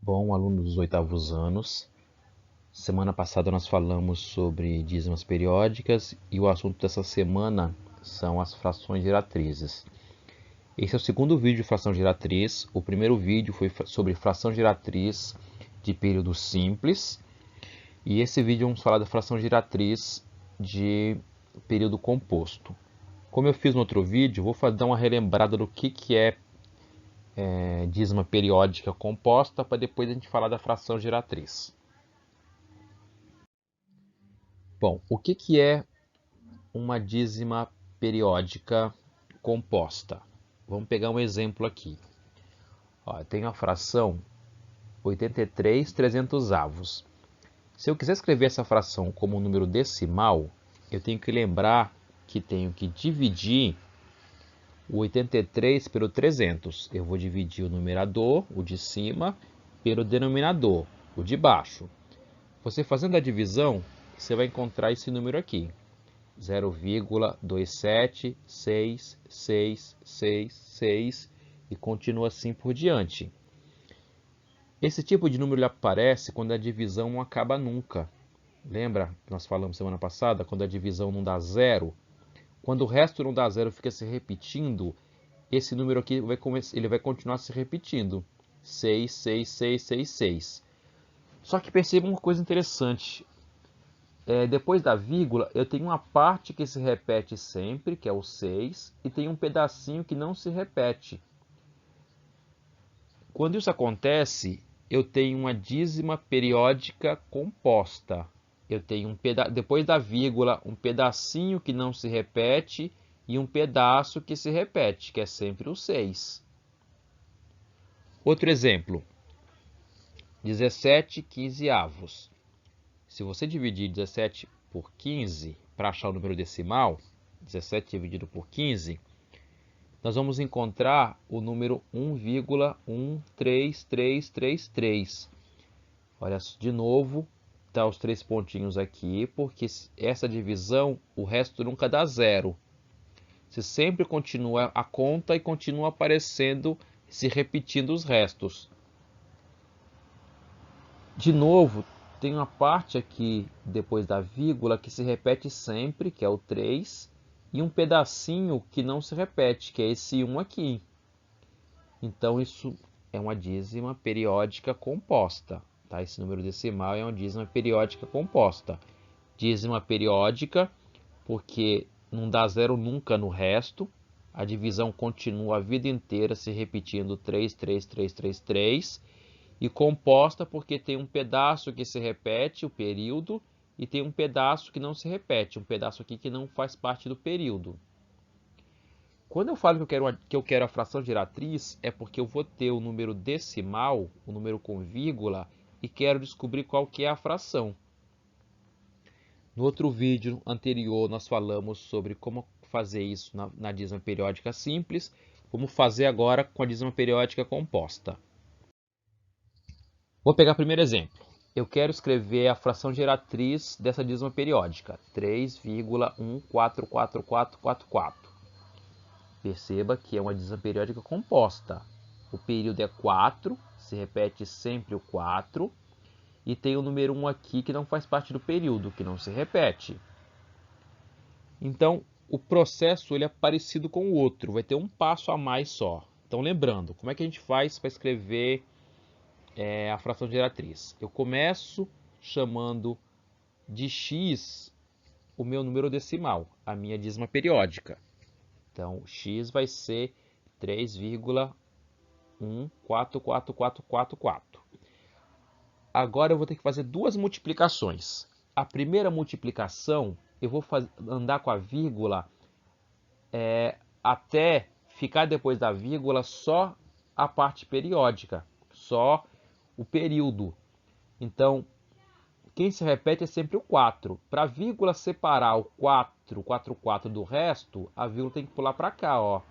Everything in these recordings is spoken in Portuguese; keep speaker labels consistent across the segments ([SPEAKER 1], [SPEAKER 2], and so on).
[SPEAKER 1] Bom, alunos dos oitavos anos, semana passada nós falamos sobre dízimas periódicas e o assunto dessa semana são as frações geratrizes. Esse é o segundo vídeo de fração geratriz. O primeiro vídeo foi sobre fração geratriz de período simples e esse vídeo vamos falar da fração geratriz de período composto. Como eu fiz no outro vídeo, vou dar uma relembrada do que é dízima periódica composta para depois a gente falar da fração geratriz. Bom, o que é uma dízima periódica composta? Vamos pegar um exemplo aqui. Ó, tem a fração 83/300avos. Se eu quiser escrever essa fração como um número decimal, eu tenho que lembrar que tenho que dividir o 83 pelo 300. Eu vou dividir o numerador, o de cima, pelo denominador, o de baixo. Você fazendo a divisão, você vai encontrar esse número aqui. 0,2766666 e continua assim por diante. Esse tipo de número aparece quando a divisão não acaba nunca. Lembra que nós falamos semana passada, quando a divisão não dá zero? Quando o resto não dá zero, fica se repetindo, esse número aqui ele vai continuar se repetindo. 66666. Só que perceba uma coisa interessante. Depois da vírgula, eu tenho uma parte que se repete sempre, que é o 6, e tem um pedacinho que não se repete. Quando isso acontece, eu tenho uma dízima periódica composta. Eu tenho depois da vírgula, um pedacinho que não se repete e um pedaço que se repete, que é sempre o 6. Outro exemplo, 17/15avos. Se você dividir 17 por 15 para achar o número decimal, 17 dividido por 15, nós vamos encontrar o número 1,13333. Olha, de novo, tá os três pontinhos aqui, porque essa divisão, o resto nunca dá zero. Você sempre continua a conta e continua aparecendo, se repetindo os restos. De novo, tem uma parte aqui depois da vírgula que se repete sempre, que é o 3, e um pedacinho que não se repete, que é esse 1 aqui. Então isso é uma dízima periódica composta. Tá? Esse número decimal é uma dízima periódica composta. Dízima periódica porque não dá zero nunca no resto. A divisão continua a vida inteira se repetindo 3, 3, 3, 3, 3. E composta porque tem um pedaço que se repete, o período, e tem um pedaço que não se repete, um pedaço aqui que não faz parte do período. Quando eu falo que eu quero a fração geratriz, é porque eu vou ter o número decimal, o número com vírgula, e quero descobrir qual que é a fração. No outro vídeo anterior, nós falamos sobre como fazer isso na dízima periódica simples. Vamos fazer agora com a dízima periódica composta. Vou pegar o primeiro exemplo. Eu quero escrever a fração geratriz dessa dízima periódica, 3,144444. Perceba que é uma dízima periódica composta. O período é 4, se repete sempre o 4, e tem o número 1 aqui que não faz parte do período, que não se repete. Então, o processo ele é parecido com o outro, vai ter um passo a mais só. Então, lembrando, como é que a gente faz para escrever a fração geratriz? Eu começo chamando de x o meu número decimal, a minha dízima periódica. Então, x vai ser 3,144444. Agora eu vou ter que fazer duas multiplicações. A primeira multiplicação, eu vou andar com a vírgula até ficar depois da vírgula só a parte periódica, só o período. Então, quem se repete é sempre o 4. Para a vírgula separar o 4 do resto, a vírgula tem que pular para cá, ó.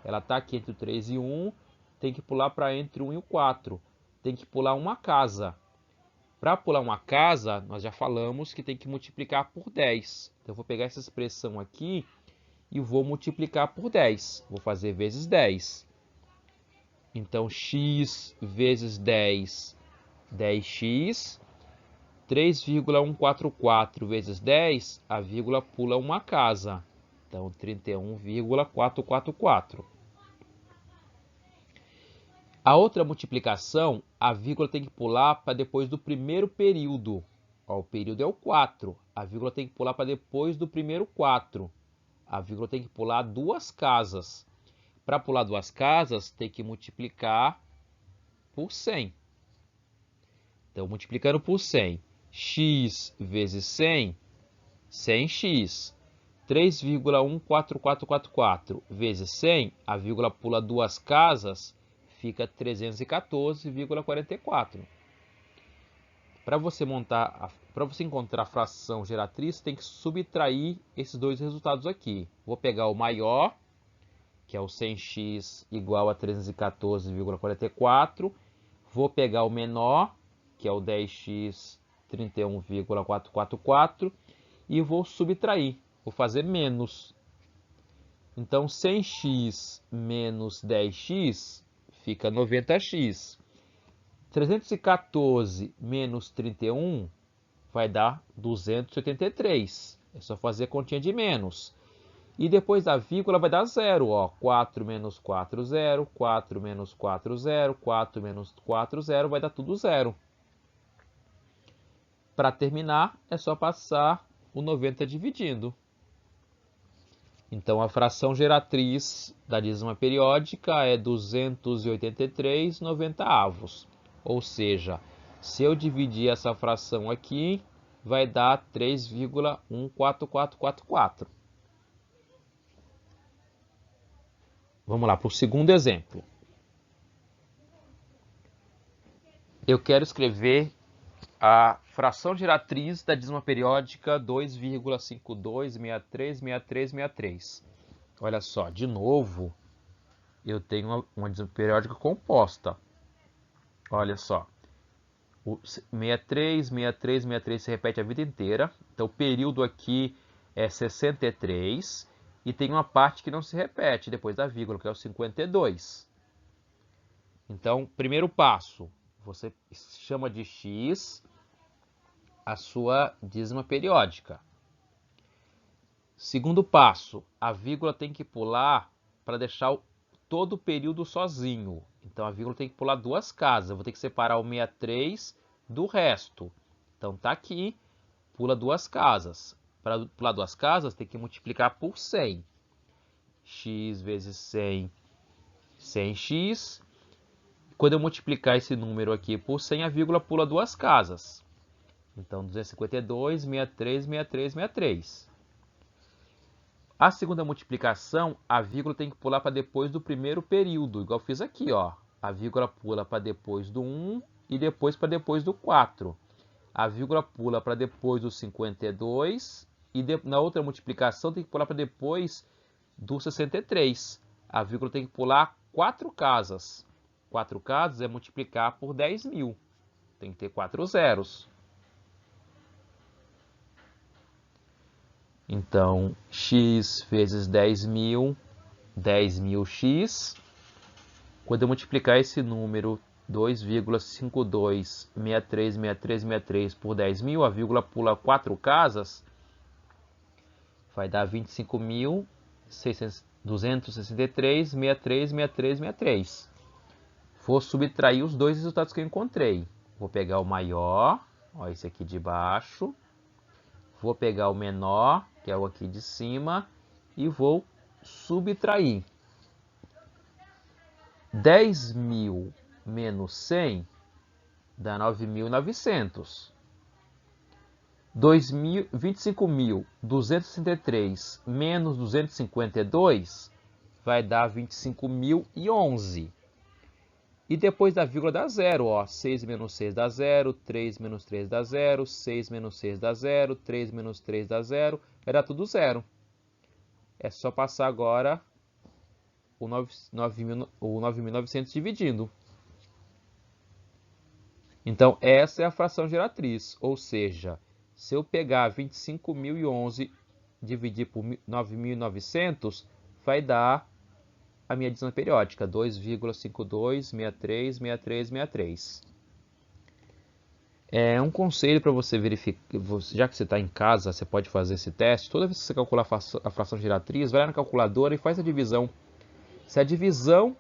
[SPEAKER 1] Ela está aqui entre o 3 e 1, tem que pular para entre o 1 e o 4. Tem que pular uma casa. Para pular uma casa, nós já falamos que tem que multiplicar por 10. Então, eu vou pegar essa expressão aqui e vou multiplicar por 10. Vou fazer vezes 10. Então, x vezes 10 10x. 3,144 vezes 10, a vírgula pula uma casa. Então, 31,444. A outra multiplicação, a vírgula tem que pular para depois do primeiro período. Ó, o período é o 4. A vírgula tem que pular para depois do primeiro 4. A vírgula tem que pular duas casas. Para pular duas casas, tem que multiplicar por 100. Então, multiplicando por 100, x vezes 100, 100x. 3,14444 vezes 100, a vírgula pula duas casas, fica 314,44. Para você encontrar a fração geratriz, tem que subtrair esses dois resultados aqui. Vou pegar o maior, que é o 100x igual a 314,44. Vou pegar o menor, que é o 10x 31,444, e vou subtrair. Vou fazer menos. Então, 100x menos 10x fica 90x. 314 menos 31 vai dar 283. É só fazer a continha de menos. E depois da vírgula vai dar zero. Ó. 4 menos 4, 0. 4 menos 4, 0. 4 menos 4, 0. Vai dar tudo zero. Para terminar, é só passar o 90 dividindo. Então, a fração geratriz da dízima periódica é 283/90. Ou seja, se eu dividir essa fração aqui, vai dar 3,14444. Vamos lá para o segundo exemplo. Eu quero escrever a fração geratriz da dízima periódica 2,52636363. Olha só, de novo, eu tenho uma dízima periódica composta. Olha só, o 63, 63, 63 se repete a vida inteira. Então, o período aqui é 63 e tem uma parte que não se repete depois da vírgula, que é o 52. Então, primeiro passo, você chama de x a sua dízima periódica. Segundo passo, a vírgula tem que pular para deixar todo o período sozinho. Então, a vírgula tem que pular duas casas. Eu vou ter que separar o 63 do resto. Então, tá aqui, pula duas casas. Para pular duas casas, tem que multiplicar por 100. X vezes 100, 100x. Quando eu multiplicar esse número aqui por 100, a vírgula pula duas casas. Então, 252, 63, 63, 63. A segunda multiplicação, a vírgula tem que pular para depois do primeiro período, igual eu fiz aqui, ó. A vírgula pula para depois do 1 e depois para depois do 4. A vírgula pula para depois do 52 e na outra multiplicação tem que pular para depois do 63. A vírgula tem que pular 4 casas. 4 casas é multiplicar por 10.000. Tem que ter 4 zeros. Então, x vezes 10.000, 10.000x. Quando eu multiplicar esse número 2,52636363 por 10.000, a vírgula pula 4 casas, vai dar 25.263,636363. Vou subtrair os dois resultados que eu encontrei. Vou pegar o maior, ó, esse aqui de baixo. Vou pegar o menor, que é o aqui de cima, e vou subtrair. 10.000 menos 100 dá 9.900. 25.263 menos 252 vai dar 25.011. E depois da vírgula dá zero, ó. 6 menos 6 dá zero, 3 menos 3 dá zero, 6 menos 6 dá zero, 3 menos 3 dá zero, vai dar tudo zero. É só passar agora o 9.900 dividindo. Então, essa é a fração geratriz, ou seja, se eu pegar 25.011 e dividir por 9.900, vai dar a minha dízima periódica, 2,52636363. É um conselho para você verificar, já que você está em casa, você pode fazer esse teste. Toda vez que você calcular a fração giratriz, vai lá na calculadora e faz a divisão. Se a divisão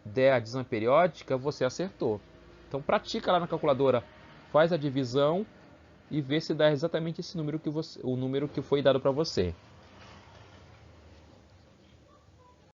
[SPEAKER 1] der a divisão periódica, você acertou. Então pratica lá na calculadora, faz a divisão e vê se dá exatamente esse número o número que foi dado para você.